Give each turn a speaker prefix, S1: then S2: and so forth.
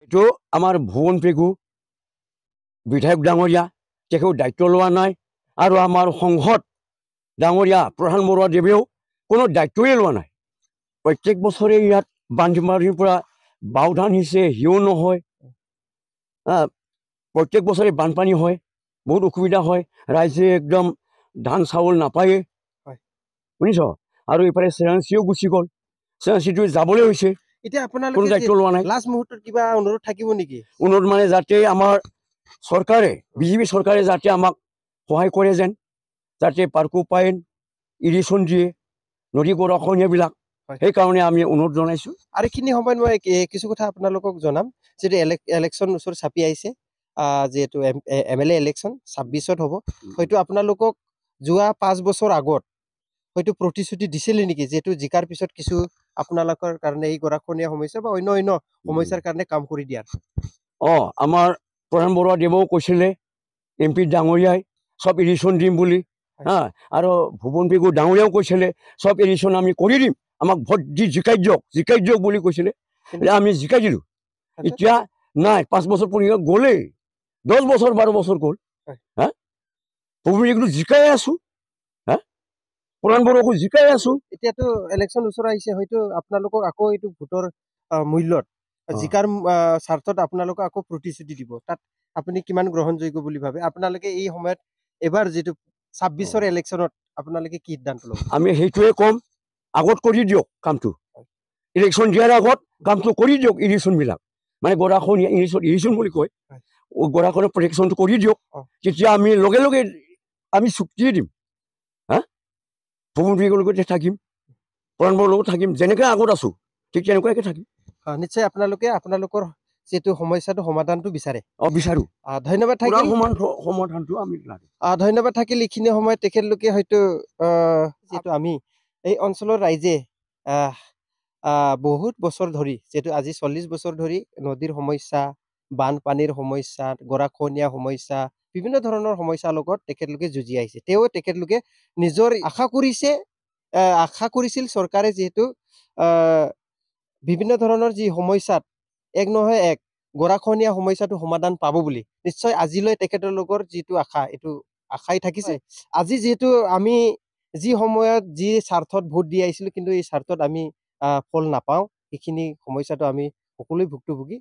S1: এইটো আমাৰ ভুৱন পেগু বিধায়ক ডাঙৰীয়া তেখেতেও দায়িত্ব লোৱা নাই আৰু আমাৰ সংসদ ডাঙৰীয়া প্ৰধান বৰুৱাদেৱেও কোনো দায়িত্বই লোৱা নাই। প্ৰত্যেক বছৰে ইয়াত বান্ধমাৰীৰ পৰা বাওধান সিঁচে সিও নহয়, প্ৰত্যেক বছৰে বানপানী হয়, বহুত অসুবিধা হয়, ৰাইজে একদম ধান চাউল নাপায়ে, শুনিছ? আৰু এইফালে চেৰাঞ্চিও গুচি গ'ল, চেৰাঞ্চিটো যাবলৈ হৈছে,
S2: এতিয়া
S1: কোনো
S2: আপোনালোকে
S1: দায়িত্ব লোৱা নাই।
S2: লাষ্ট মুহূৰ্তত কিবা অনুৰোধ থাকিব নেকি?
S1: অনুৰোধ মানে যাতে আমাৰ চৰকাৰে বিজেপি চৰকাৰে যাতে আমাক সহায় কৰে যেন, যাতে পাৰ্কো পাইন ইৰিগেশ্যন দিয়ে নদী গৰাখহনীয়াবিলাক, সেইকাৰণে আমি অনুৰোধ জনাইছোঁ।
S2: আৰু এইখিনি সময়ত মই কিছু কথা আপোনালোকক জনাম, যিহেতু ইলেকশ্যন ওচৰত চাপি আহিছে, যিহেতু MLA ইলেকশ্যন 26ত হ'ব, হয়তো আপোনালোকক যোৱা 5 বছৰ আগত হয়তো প্ৰতিশ্ৰুতি দিছিলে নেকি, যিহেতু জিকাৰ পিছত কিছু আপোনালোকৰ কাৰণে এই গৰাখহনীয়া সমস্যা বা অন্য সমস্যাৰ কাৰণে কাম কৰি দিয়াৰ?
S1: আমাৰ প্ৰধান বৰুৱাদেৱেও কৈছিলে, MP ডাঙৰীয়াই চব ইৰিগেশ্যন দিম বুলি, আৰু ভুৱন পেগু ডাঙৰীয়াও কৈছিলে চব ইৰিগেশ্যন আমি কৰি দিম, আমাক ভোট দি জিকাই দিয়ক বুলি কৈছিলে, আমি জিকাই দিলোঁ। এতিয়া নাই, 5 বছৰ পৰি গ'লেই, 10 বছৰ 12 বছৰ গ'ল, ভুৱন পেগুটো জিকাই আছোঁ, প্ৰধান বৰুৱাকো জিকাই আছোঁ।
S2: এতিয়াতো ইলেকশ্যন ওচৰ আহিছে, হয়তো আপোনালোকক আকৌ এইটো ভোটৰ মূল্যত জিকাৰ স্বাৰ্থত আপোনালোকক আকৌ প্ৰতিশ্ৰুতি দিব, তাত আপুনি কিমান গ্ৰহণযোগ্য বুলি ভাবে? আপোনালোকে এই সময়ত এবাৰ যিটো 26ৰ ইলেকশ্যনত আপোনালোকে কি সিদ্ধান্ত ল'ব?
S1: আমি সেইটোৱে ক'ম, আগত কৰি দিয়ক কামটো, ইলেকশ্যন দিয়াৰ আগত কামটো কৰি দিয়ক, ইৰিগেশ্যনবিলাক মানে গৰাখহনীয়া ইৰিগেশ্যন বুলি কয়, গৰাখহনীয়া প্ৰটেকশ্যনটো কৰি দিয়ক, তেতিয়া আমি লগে লগে আমি চুক্তিয়ে দিম, ভুৱন পেগুৰ লগতে থাকিম, প্ৰধান বৰুৱাৰ লগত থাকিম, যেনেকৈ আগত আছোঁ ঠিক তেনেকুৱাকৈ থাকিম।
S2: নিশ্চয় আপোনালোকৰ যিটো সমস্যাটো সমাধানটো বিচাৰে?
S1: বিচাৰোঁ।
S2: ধন্যবাদ থাকিল,
S1: সমাধানটো আমি লাগে।
S2: ধন্যবাদ থাকিল। এইখিনি সময়ত তেখেতলোকে হয়তো যিহেতু আমি এই অঞ্চলৰ ৰাইজে বহুত বছৰ ধৰি, যিহেতু আজি 40 বছৰ ধৰি নদীৰ সমস্যা, বানপানীৰ সমস্যা, গৰাখহনীয়া সমস্যা, বিভিন্ন ধৰণৰ সমস্যাৰ লগত তেখেতলোকে যুঁজি আহিছে। তেখেতলোকে নিজৰ আশা কৰিছিল চৰকাৰে যিহেতু বিভিন্ন ধৰণৰ যি সমস্যাত এক নহয় এক গৰাখহনীয়া সমস্যাটো সমাধান পাব বুলি, নিশ্চয় আজিলৈ তেখেতলোকৰ যিটো আশা, এইটো আশাই থাকিছে। আজি যিহেতু আমি যি সময়ত যি স্বাৰ্থত ভোট দি আহিছিলোঁ, কিন্তু এই স্বাৰ্থত আমি ফল নাপাওঁ, এইখিনি সমস্যাটো আমি সকলোৱে ভুক্তভোগী।